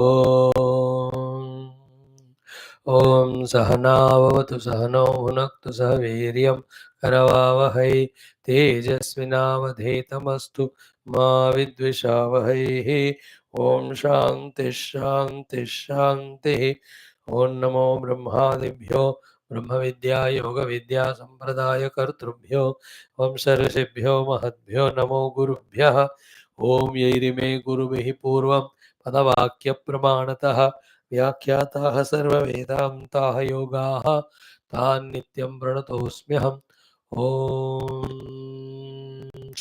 ॐ सहनाववतु सहनौ भुनक्तु सह वीर्यं करवावहै तेजस्विनावधीतमस्तु मा विद्विषावहैः। ॐ शान्तिः शान्तिः शान्तिः। ॐ नमो ब्रह्मादिभ्यो ब्रह्मविद्या योगविद्या सम्प्रदायकर्तृभ्यो वंशऋषिभ्यो महद्भ्यो नमो गुरुभ्यः। ॐ यैरिमे गुरुभिः पूर्वं पदवाक्यप्रमाणतः व्याख्याताः सर्ववेदान्ताः योगाः तान् नित्यं प्रणतोऽस्म्यहम्। ॐ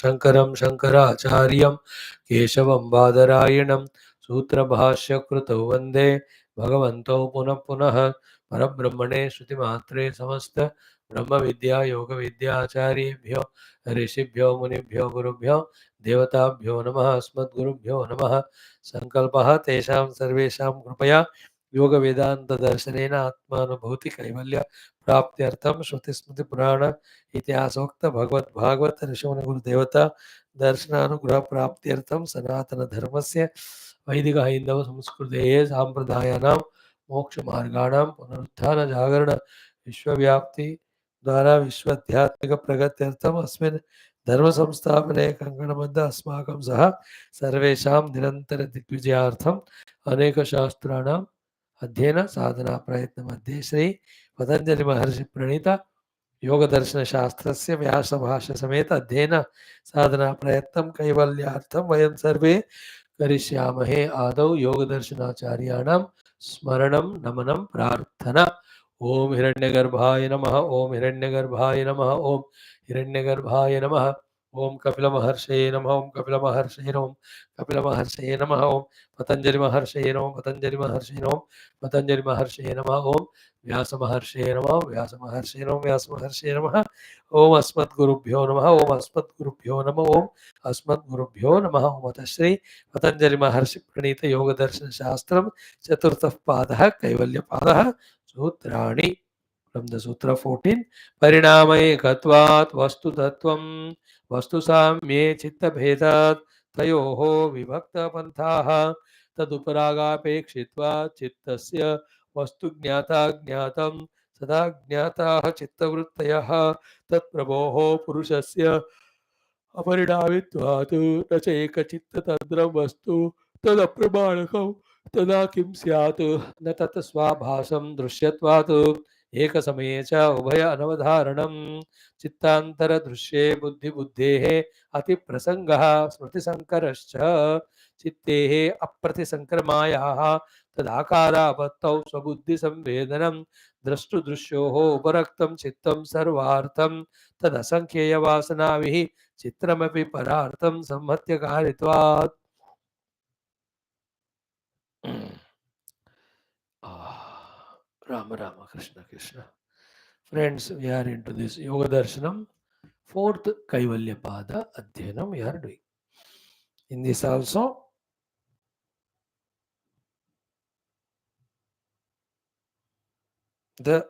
शङ्करं शङ्कराचार्यं केशवं बादरायणं सूत्रभाष्यकृतौ वन्दे भगवन्तौ पुनः पुनः। परब्रह्मणे श्रुतिमात्रे समस्त ब्रह्मविद्या योगविद्याचार्येभ्यो ऋषिभ्यो मुनिभ्यो गुरुभ्यो देवताभ्यो नमः। अस्मद्गुरुभ्यो नमः। संकल्पः तेषां सर्वेषां कृपया योग वेदांत दर्शनेन आत्मानुभूति कैवल्य प्राप्त्यर्थं श्रुतिस्मृतिपुराण इतिहासोक्त भगवत् भागवत ऋषिमुनि गुरुदेवता दर्शनानुग्रह प्राप्त्यर्थं सनातन धर्मस्य वैदिक हैंदव संस्कृतेः सांप्रदायानां मोक्ष मार्गाणां पुनरुत्थान जागरण विश्वव्याप्ति द्वारा विश्वाध्यात्मिक प्रगत्यर्थम अस्मिन् धर्म संस्थापने कंकणबद्ध अस्माकं सह सर्वेषां निरंतर दिग्विजयार्थम अनेक शास्त्राणां अध्ययन साधना प्रयत्न मध्ये श्री पतंजलि महर्षि प्रणीत योग दर्शन शास्त्रस्य व्यास भाष्य समेत अध्ययन साधना प्रयत्नं कैवल्यार्थं वयं सर्वे करिष्यामहे। आदौ योग दर्शनाचार्याणां स्मरणं नमनं प्रार्थना। ओम हिरण्यगर्भाय नमः। ओम हिरण्यगर्भाय नमः। ओम हिरण्यगर्भाय नमः। ओम कपिलमहर्षये नमः। ओम कपिलमहर्षये नमः। कपिलमहर्षये नमः। ओम पतंजलि महर्षये नमः। पतंजलि महर्षये नमः। पतंजलि महर्षये नमः। ओम व्यास महर्षये नमः। व्यास महर्षये नमः। व्यास महर्षये नमः। ओम अस्मद्गुरुभ्यो नमः। ओम अस्मद्गुरुभ्यो नमः। ओम अस्मद्गुरुभ्यो नमः। ओम श्री पतंजलि महर्षि प्रणीत योग दर्शन शास्त्रम चतुर्थः पादः कैवल्य पादः सूत्राणि from the sutra 14 परिणामैकत्वात् वस्तु तत्त्वं वस्तु साम्ये चित्त भेदात् तयोः विभक्त पंथाः तदुपरागापेक्षित्वात् चित्तस्य वस्तु ज्ञाता ज्ञातं सदा ज्ञाताः चित्तवृत्तयः तत्प्रभोः पुरुषस्य अपरिणामित्वात् न च एकचित्ततन्द्रं वस्तु तदप्रमाणकं तदा किं स्यात् न तत् स्वाभासं दृश्यत्वात् एकसमये च उभय अनवधारणं चित्तान्तरदृश्ये बुद्धिबुद्धेः अतिप्रसङ्गः स्मृतिसङ्करश्च चित्तेः अप्रतिसङ्क्रमायाः तदाकारापत्तौ स्वबुद्धिसंवेदनं द्रष्टुदृश्योः उपरक्तं चित्तं सर्वार्थं तदसंख्येयवासनाभिः चित्रमपि परार्थं संहत्य कारित्वात्। Rama Rama Krishna Krishna. Friends, we are into this Yoga Darshanam, fourth Kaivalya Pada Adhyanam we are doing. In this also, the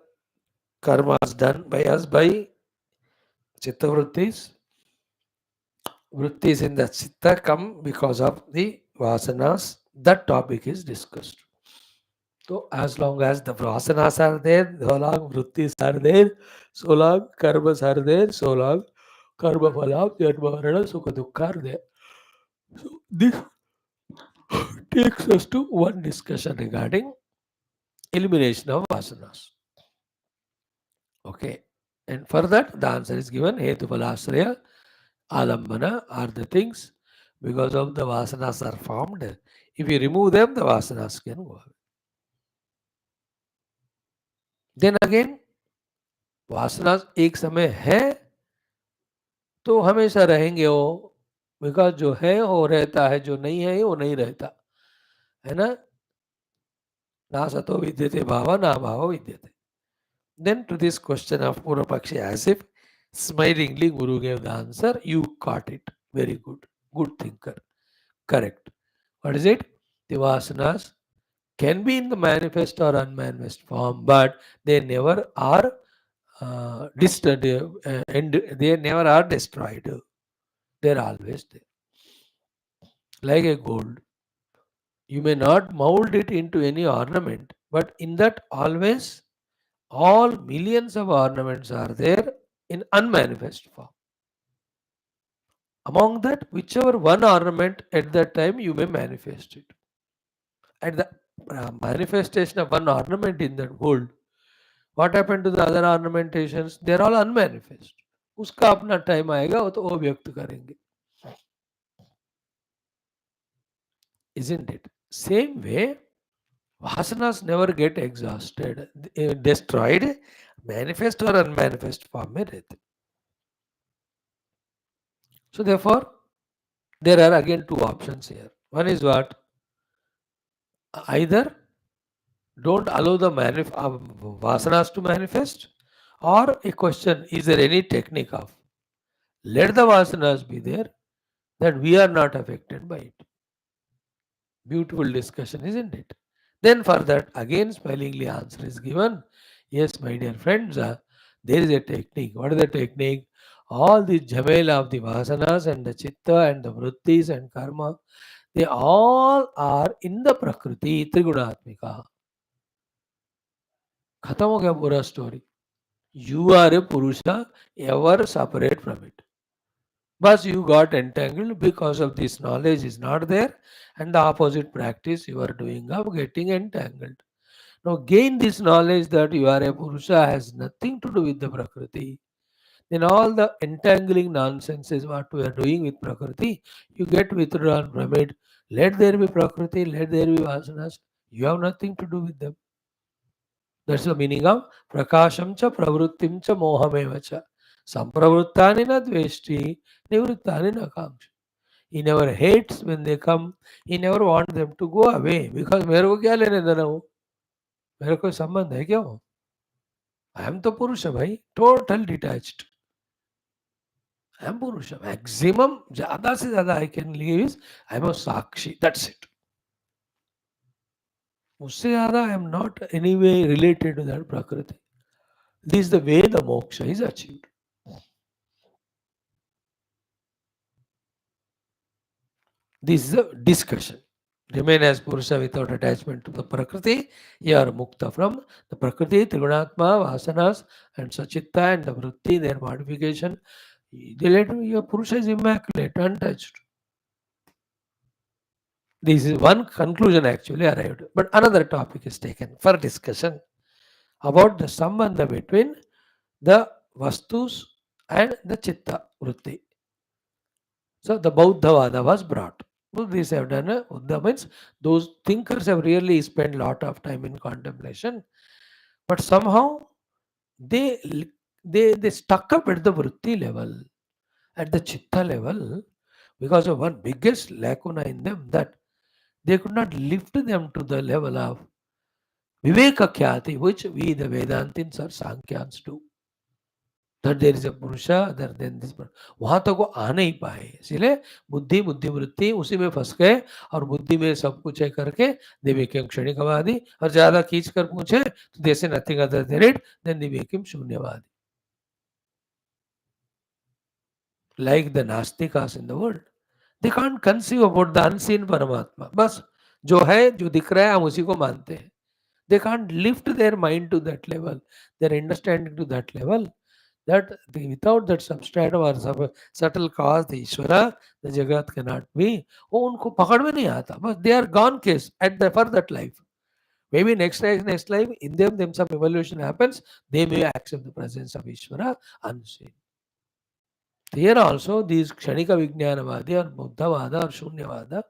karmas done by us by Chitta Vrutthis. Vrutthis in the Chitta come because of the Vasanas. That topic is discussed. So as long as the vasanas are there, so long vrittis are there, so long karmas are there, so long karma phala, janma marana, sukha dukkha are there. So this takes us to one discussion regarding elimination of vasanas. Okay. And for that, the answer is given, hetu phalasraya, alambana are the things because of the vasanas are formed. If you remove them, the vasanas can go away. Then again, वासना एक समय है तो हमेशा रहेंगे वो, because जो है वो रहता है, जो नहीं है वो नहीं रहता है ना। ना सतो विद्यते भाव ना भाव विद्यते. Then to this question of Pura Pakshi, as if smilingly Guru gave the answer, you caught it. Very good. Good thinker. Correct. What is it? The vasanas can be in the manifest or unmanifest form, but they never are they never are destroyed. They're always there. Like a gold. You may not mold it into any ornament, but in that always all millions of ornaments are there in unmanifest form. Among that, whichever one ornament at that time you may manifest it. At the manifestation of one ornament in that gold, what happened to the other ornamentations? They are all unmanifest. उसका अपना time आएगा वो तो वो व्यक्त करेंगे. Isn't it? Same way, vasanas never get exhausted, destroyed, manifest or unmanifest form में रहते. So therefore, there are again two options here. One is what? Either don't allow the vasanas to manifest, or a question, is there any technique of let the vasanas be there that we are not affected by it? Beautiful discussion, isn't it? Then for that, again smilingly answer is given. Yes, my dear friends, there is a technique. What is the technique? All the jamela of the vasanas and the chitta and the vruthis and karma, they all are in the prakriti, trigunatmika. खत्म हो गया पूरा story. You are a Purusha, ever separate from it. But you got entangled because of this knowledge is not there, and the opposite practice you are doing of getting entangled. Now gain this knowledge that you are a Purusha has nothing to do with the Prakriti. Then all the entangling nonsense is what we are doing with Prakriti. You get withdrawn from it. Let there be Prakriti, let there be Vasanas. You have nothing to do with them. That's the meaning of prakasham cha pravrittim cha mohameva cha. Sampravrittani na dveshti, nivrittani na kamshi. He never hates when they come. He never wants them to go away because मेरे को क्या लेने देना हो, मेरे को संबंध है क्या हो? I am तो पुरुष है भाई, total detached. I am पुरुष. Maximum ज़्यादा से ज़्यादा I can live is I am a sakshi. That's it. उससे ज़्यादा I am not anyway related to that prakriti. This is the way the moksha is achieved. This is a discussion. Remain as Purusha without attachment to the Prakriti. You are mukta from the Prakriti, Trigunatma, Vasanas, and Sachitta and the Vritti, their modification. Your Purusha is immaculate, untouched. This is one conclusion actually arrived. But another topic is taken for discussion about the sambandha between the Vastus and the Chitta Vritti. So the Bauddhavada was brought. Buddhists have done. Buddha means those thinkers have really spent a lot of time in contemplation, but somehow they they stuck up at the vritti level, at the chitta level, because of one biggest lacuna in them that they could not lift them to the level of viveka khyati, which we the Vedantins or Sankhyans do. That there is a Purusha other than this. वहां तक वो आ नहीं पाए, इसलिए बुद्धि बुद्धि वृत्ति उसी में फंस गए और बुद्धि में सब कुछ है करके they became क्षणिकवादी और ज्यादा खींच कर पूछे तो they say nothing other than it, then they became शून्यवादी. Like the Nastikas in the world, they can't conceive about the unseen Paramatma. बस जो है जो दिख रहा है हम उसी को मानते हैं. They can't lift their mind to that level, their understanding to that level. That without that substratum or subtle cause, the Ishvara, the Jagat cannot be. वो उनको पकड़ में नहीं आता. But they are gone case at the for that life. Maybe next life, in them some evolution happens. They may accept the presence of Ishvara unseen. Here also these Kshanika Vijnanavadi or Buddhavada or Shunyavada,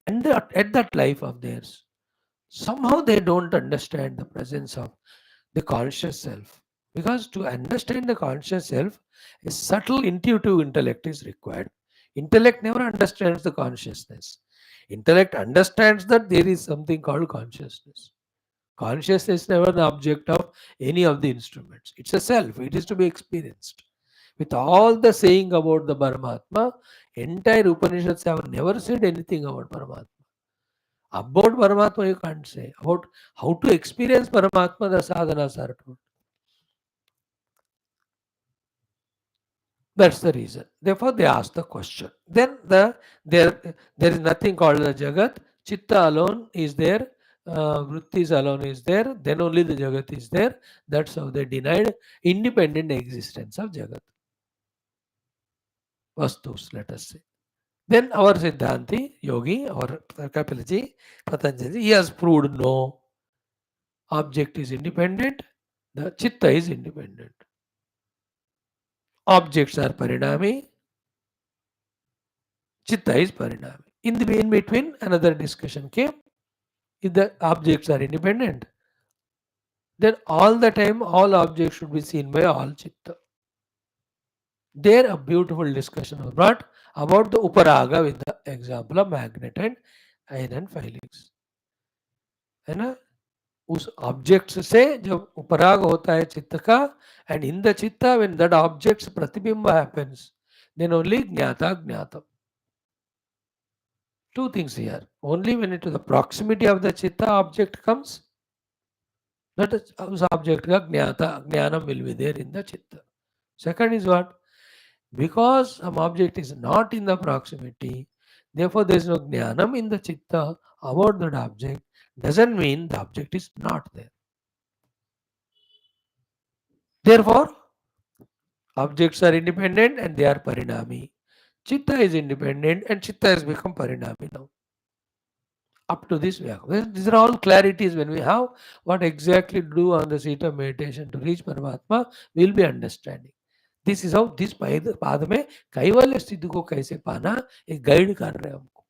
and at that life of theirs, somehow they don't understand the presence of the conscious self. Because to understand the conscious self, a subtle intuitive intellect is required. Intellect never understands the consciousness. Intellect understands that there is something called consciousness. Consciousness is never the object of any of the instruments. It's a self. It is to be experienced. With all the saying about the Paramatma, entire Upanishads have never said anything about Paramatma. About Paramatma you can't say. About how to experience Paramatma, the sadhanas are told. That's the reason. Therefore, they ask the question. Then there is nothing called the Jagat. Chitta alone is there, Vrutthis alone is there, then only the Jagat is there. That's how they denied independent existence of Jagat. Vastus, let us say. Then our Siddhanti, Yogi, or Kapilaji, Patanjali, he has proved no, object is independent, the Chitta is independent. Objects are Parinami, Chitta is Parinami. In between, another discussion came. If the objects are independent, then all the time all objects should be seen by all Chitta. There a beautiful discussion was brought about the Uparaga with the example of magnet and iron filings. है ना? उस object से जब उपराग होता है चित्त का, and in the चित्त व्हेन दैट ऑब्जेक्ट्स प्रतिबिंब happens, then only jnata jnatam. Two things here. Only when it to the proximity of the chitta object comes, that is object ka jnanam will be there in the chitta. Second is what? Because some object is not in the proximity, therefore there is no jnanam in the chitta about that object, doesn't mean the object is not there. Therefore, objects are independent and they are parinami. Chitta is independent and chitta has become parinami now. Up to this, these are all clarities when we have what exactly to do on the seat of meditation to reach Paramatma, we will be understanding. This is how this पाद में कैवल्य स्थिति को कैसे पाना एक guide कर रहे हैं हमको.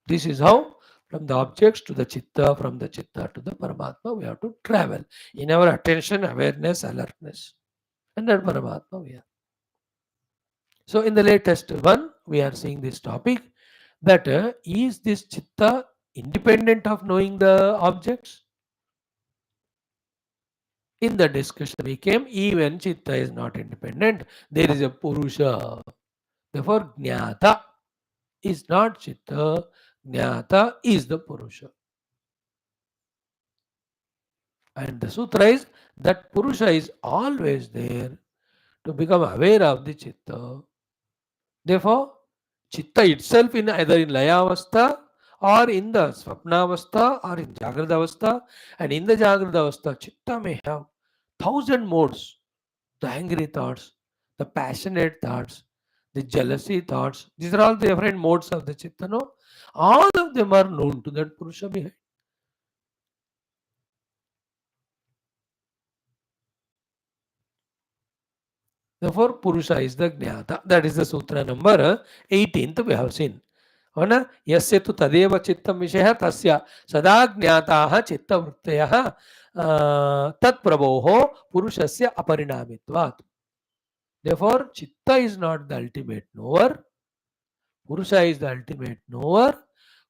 This is how from the objects to the chitta, from the chitta to the Paramatma we have to travel in our attention, awareness, alertness, and that Paramatma we are. So in the latest one, we are seeing this topic that is this chitta independent of knowing the objects? In the discussion we came, even chitta is not independent. There is a purusha. Therefore, jnata is not chitta. Jnata is the purusha. And the sutra is that purusha is always there to become aware of the chitta. Therefore, chitta itself in either in layavastha or in the swapnavastha or in jagradavastha, and in the jagradavastha, chitta may have 1,000 modes. The angry thoughts, the passionate thoughts, the jealousy thoughts, these are all the different modes of the chitta, no? All of them are known to that purusha behind. Therefore, purusha is the jnata. That is the sutra number 18th we have seen. है ना? यस्य तु तदेव चित्तम विषयः तस्य सदा ज्ञाताः चित्तवृत्तयः तत्प्रभोः पुरुषस्य अपरिणामित्वात्. Therefore, chitta is not the ultimate knower. Purusha is the ultimate knower.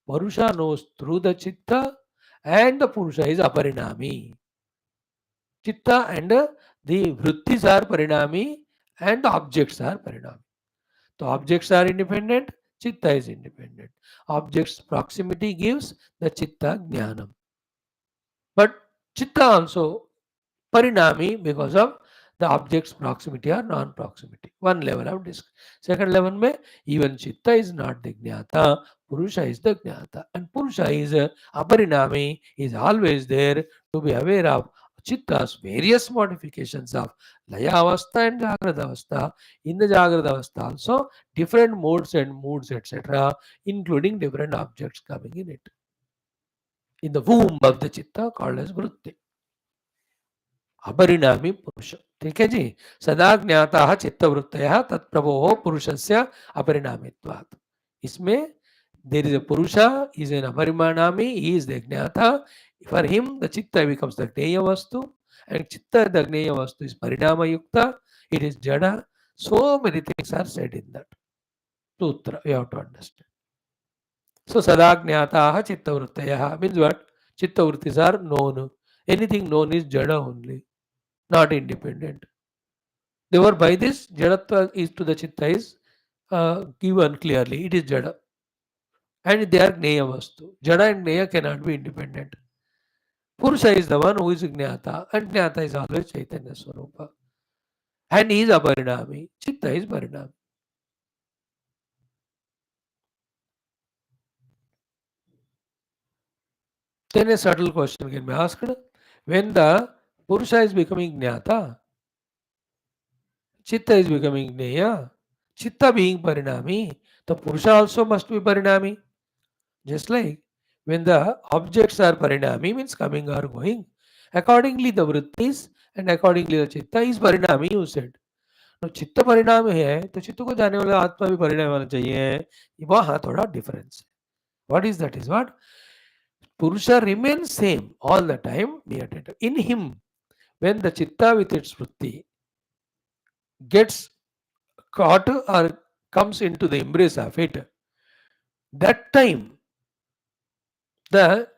Purusha knows through the chitta, and the Purusha is aparinami. Chitta and the Vrutthis are parinami, and the objects are parinami. The objects are independent, chitta is independent. Objects proximity gives the chitta jnanam. But chitta also parinami because of the object's proximity or non-proximity. One level of disc. Second level mein, even chitta is not the jnata, purusha is the jnata. And purusha is aparinami, is always there to be aware of chitta's various modifications of laya avastha and jagrada avastha. In the jagrada avastha also, different modes and moods, etc., including different objects coming in it. In the womb of the chitta called as vritti. अपरिणामी पुरुष. ठीक है जी. सदा ज्ञाता चित्तवृत्तयः तत्प्रभोः पुरुषस्य अपरिणामित्वात्. इसमें there is a purusha, is an aparimanami, he is the jnata. For him the chitta becomes the jnaya vastu, and chitta the jnaya vastu is parinama yukta, it is jada. So many things are said in that sutra, you have to understand. So sada jnataha chittavruttayah means what? Chittavrittis are known. Anything known is jada only, not independent. Therefore, by this, jadatva is to the chitta is given clearly. It is jada. And they are jnaya vastu. Jada and jnaya cannot be independent. Purusha is the one who is jnata, and jnata is always Chaitanya Swarupa. And he is aparinami. Chitta is parinami. Then a subtle question can be asked: when the Purusha is becoming Jnata, Chitta is becoming Jnaya, Chitta being Parinami, the Purusha also must be Parinami. Just like when the objects are Parinami, means coming or going, accordingly the Vrutthis and accordingly the Chitta is Parinami, you said. तो चित्त परिणाम है तो चित्त को जाने वाला आत्मा भी परिणाम होना चाहिए, वहां थोड़ा difference. What is that? Is what Purusha remains same all the time, in him. When the chitta with its vritti gets caught or comes into the embrace of it, that time the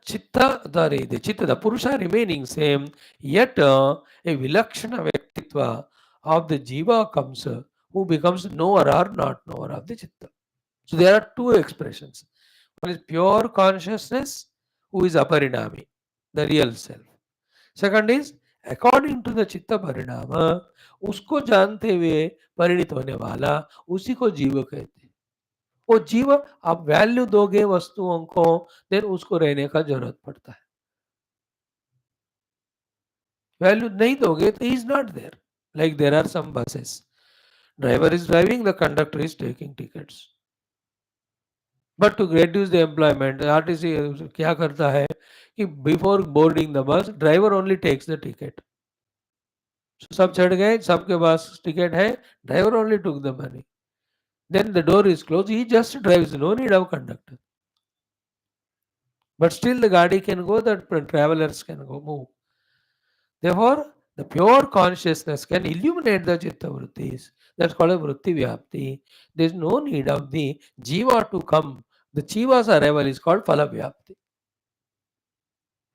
Purusha remaining same, yet a vilakshana vyaktitva of the jiva comes, who becomes knower or not knower of the chitta. So there are two expressions. One is pure consciousness, who is aparinami, the real self. Second is according to the chitta parinam, उसको जानते हुए परिणित होने वाला, उसी को जीव कहते हैं. वो जीव आप वैल्यू दोगे वस्तुओं को, देन उसको रहने का जरूरत पड़ता है. वैल्यू नहीं दोगे तो is not there. Like there are some buses, driver is driving, the conductor is taking tickets, but to reduce the employment, RTC क्या करता है कि before boarding the bus driver only takes the ticket. सब चढ़ गए, सबके पास ticket है, driver only took the money, then the door is close, he just drives, no need of conductor, but still the गाड़ी can go, the travelers can go move. Therefore the pure consciousness can illuminate the chitta vrittis. That's called a vritti vyapti. There is no need of the jiva to come. The jiva's arrival is called phala vyapti.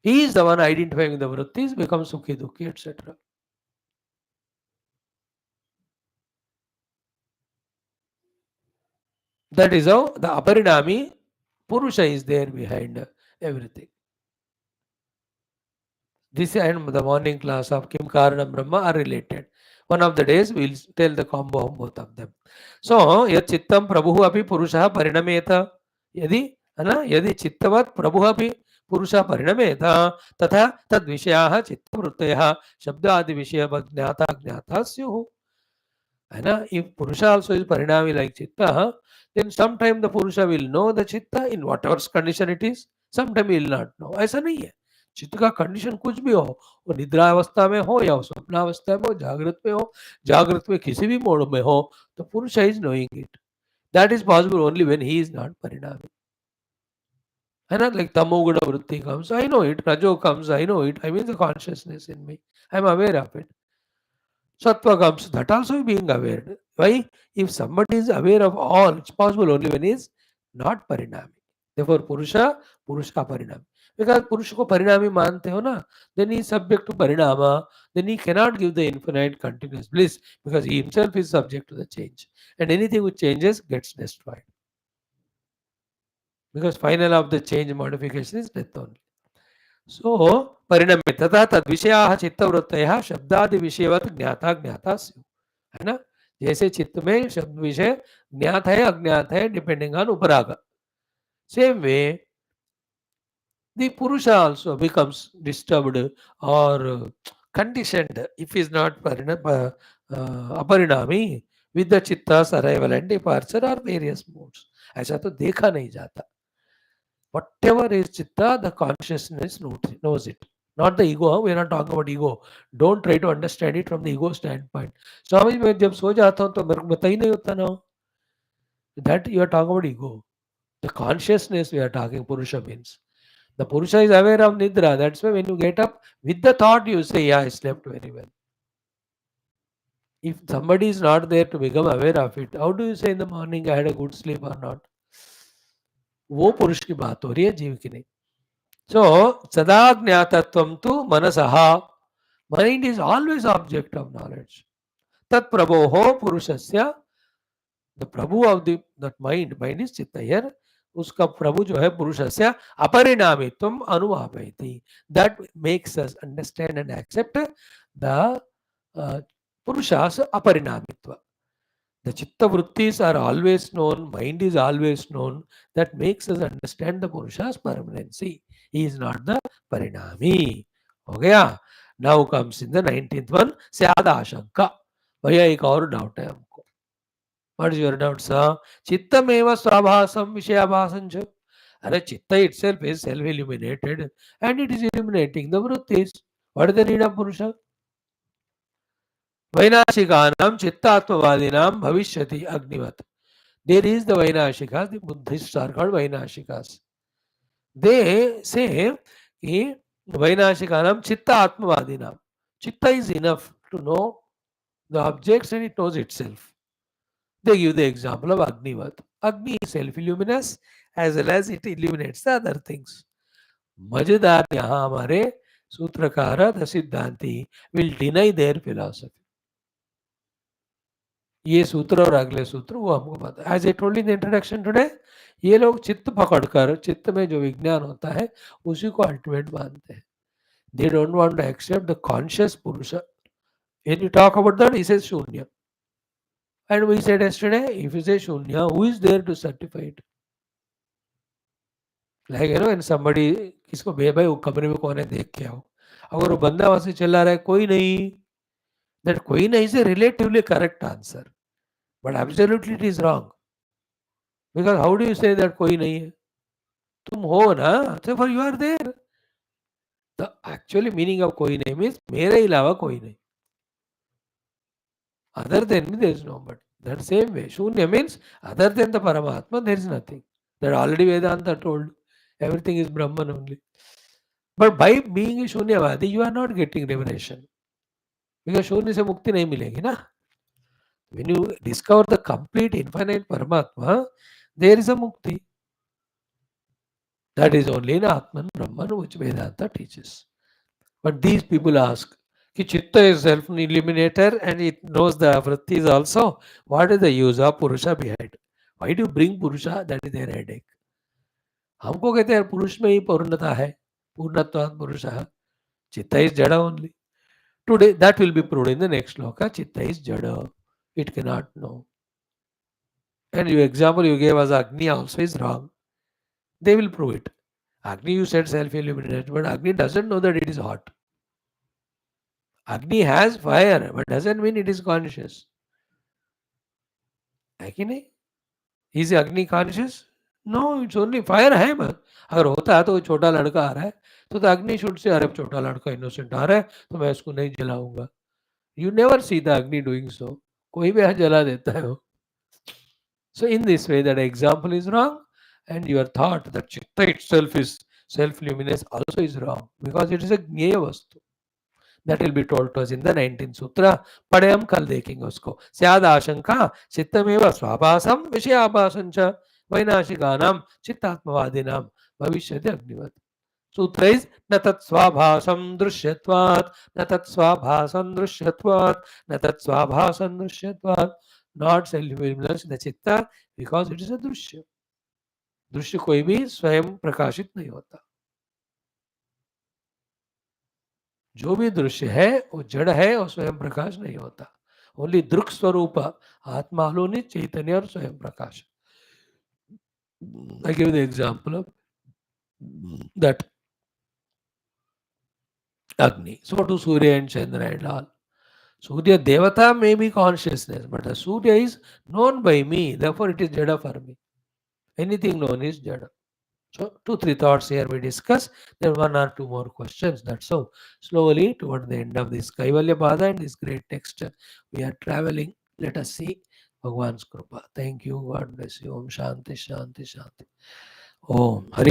He is the one identifying the vrittis, becomes sukhi dukhi, etc. That is how the aparinami Purusha is there behind everything. This and the morning class of Kim Karanam Brahma are related. One of the days we will tell the combo of both of them. So, yad chittam prabhu api purusha parinameta. यदि चित्तवत् प्रभु अभी पुरुषः परिणमेत तथा तद विषयाः चित्तवृत्तयः शब्दादि विषय ज्ञाता ज्ञाता स्युः. If Purusha also is parinami like Chitta, then sometime the Purusha will know the Chitta in whatever condition it is, sometime he will not know. ऐसा नहीं है. चित्त का कंडीशन कुछ भी हो, वो निद्रा अवस्था में हो या स्वप्नावस्था में हो, जागृत में हो, जागृत में किसी भी मोड में हो, तो Purusha is knowing it. That is possible only when he is not parinami. Like tamoguna vritti comes, I know it. Rajo comes, I know it. I mean the consciousness in me. I am aware of it. Sattva comes, that also being aware. Why? If somebody is aware of all, it's possible only when he is not parinami. Therefore, Purusha parinami. Because Purusha ko parinami mante ho na, then he is subject to parinama, then he cannot give the infinite continuous bliss because he himself is subject to the change. And anything which changes gets destroyed. Because final of the change modification is death only. So, परिणमे तथा तद विषयाः चित्तवृत्तयः शब्दादि विषयवत् ज्ञाता ज्ञाता स्युः. है ना? जैसे चित्त में शब्द विषय ज्ञात है अज्ञात है depending on Upraag. Same way, the Purusha also becomes disturbed or conditioned if he is not aparinami with the chitta's arrival and departure or various modes. ऐसा तो देखा नहीं जाता. Whatever is chitta, the consciousness knows it. Not the ego. We are not talking about ego. Don't try to understand it from the ego standpoint. स्वामी मैं जब सो जाता हूँ तो मेरे को पता ही नहीं होता ना. That you are talking about ego. The consciousness we are talking, Purusha means. The Purusha is aware of Nidra. That's why when you get up with the thought, you say, yeah, I slept very well. If somebody is not there to become aware of it, how do you say in the morning I had a good sleep or not? वो पुरुष की बात हो रही है, जीव की नहीं. So, सदा ज्ञातत्वं तु मनसः. Mind is always object of knowledge. Tat prabhoho purushasya. The prabhu of that mind is chitta here. उसका प्रभु जो है पुरुषस्य अपरिणामित्वम अनुभावयति. That makes us understand and accept the Purusha's apariнаmitva. The chitta vrittis are always known, mind is always known. That makes us understand the Purusha's permanency. He is not the परिणामी. हो गया. Now comes in the 19th one, स्याद आशंका. भैया एक और doubt है हमको. What is your doubt sir? चित्तमेव स्वाभासम विषयाभासं च. अरे चित्त itself is self illuminated and it is illuminating the vruthis. What is the need of purusha? वैनाशिकानां चित्तात्मवादिनां भविष्यति अग्निवत्. There is the Vainashikas, the Buddhists are called Vainashikas. They say कि Vainashikanam Chitta Atmavadinam. Chitta is enough to know the objects and it knows itself. They give the example of Agnivat. Agni is self-illuminous as well as it illuminates the other things. मजेदार यहाँ हमारे सूत्रकार the सिद्धांति will deny their philosophy. ये सूत्र और अगले सूत्र वो हमको पता है. As a told in the introduction today, ये लोग चित्त पकड़कर चित्त में जो विज्ञान होता है उसी को अल्टीमेट मानते हैं. They don't want to accept the conscious purush. When you talk about that, he says shunya. And we said yesterday, if you say shunya, who is there to certify it? Like you know, and somebody, किसको बे भाई वो कमरे में कौन है देख के आओ. अगर वो बंदा वहां से चिल्ला रहा है कोई नहीं, दैट कोई नहीं is a relatively correct answer, but absolutely it is wrong. Because how do you say that कोई नहीं है? तुम हो ना, therefore you are there. The actually meaning of कोई नहीं means मेरे अलावा कोई नहीं. Other than me there is nobody. That same way, शून्य means other than the Paramatma there is nothing. That already Vedanta told. Everything is Brahman only. But by being a शून्यवादी, you are not getting revelation. Because शून्य से मुक्ति नहीं मिलेगी ना. When you discover the complete infinite Paramatma, there is a mukti. That is only in Atman Brahman, which Vedanta teaches. But these people ask, कि Chitta is self-illuminator and it knows the Vrutthis also. What is the use of Purusha behind? Why do you bring Purusha? That is their headache. हमको कहते हैं पुरुष में ही पूर्णता है, पूर्णत्वात् पुरुषः. Chitta is jada only. Today that will be proved in the next shloka. Chitta is jada. It cannot know. And your example you gave as Agni also is wrong. They will prove it. Agni, you said self-illuminated, but Agni doesn't know that it is hot. Agni has fire, but doesn't mean it is conscious. है कि नहीं? Is Agni conscious? No, it's only fire है. अगर होता है तो कोई छोटा लड़का आ रहा है तो अग्नि शुड से, अरे छोटा लड़का इनोसेंट आ रहा है तो मैं उसको नहीं जलाऊंगा. You never see the Agni doing so. कोई भी जला देता है वो. So in this way, that example is wrong, and your thought that Chitta itself is self-luminous also is wrong, because it is a Jnaya Vastu. That will be told to us in the 19th Sutra. पढ़े हम कल देखेंगे उसको. स्याद आशंका चित्तमेव स्वाभासम विषयाभासं च वैनाशिकानां चित्तात्मवादिनां भविष्यति अग्निवत्. सूत्र is न तत् स्वाभासं दृश्यत्वात्, न तत् स्वाभासं दृश्यत्वात्, न तत् स्वाभासं दृश्यत्वात्. Not self-luminous the चित्ता, because it is a दृश्य. दृश्य कोई भी स्वयं प्रकाशित नहीं होता. जो भी दृश्य है वो जड़ है और स्वयं प्रकाश नहीं होता. ओनली दृक् स्वरूप आत्मा alone चैतन्य और स्वयं प्रकाश. I give the example of that Agni. So to Surya and Chandra and all. Surya Devata may be consciousness, but the Surya is known by me, therefore it is Jada for me. Anything known is Jada. So 2-3 thoughts here we discuss. Then 1 or 2 more questions. That's so. Slowly toward the end of this Kaivalya Pada and this great text, we are traveling. Let us see Bhagwan's Krupa. Thank you. God bless you. Om Shanti Shanti Shanti. Om Hari.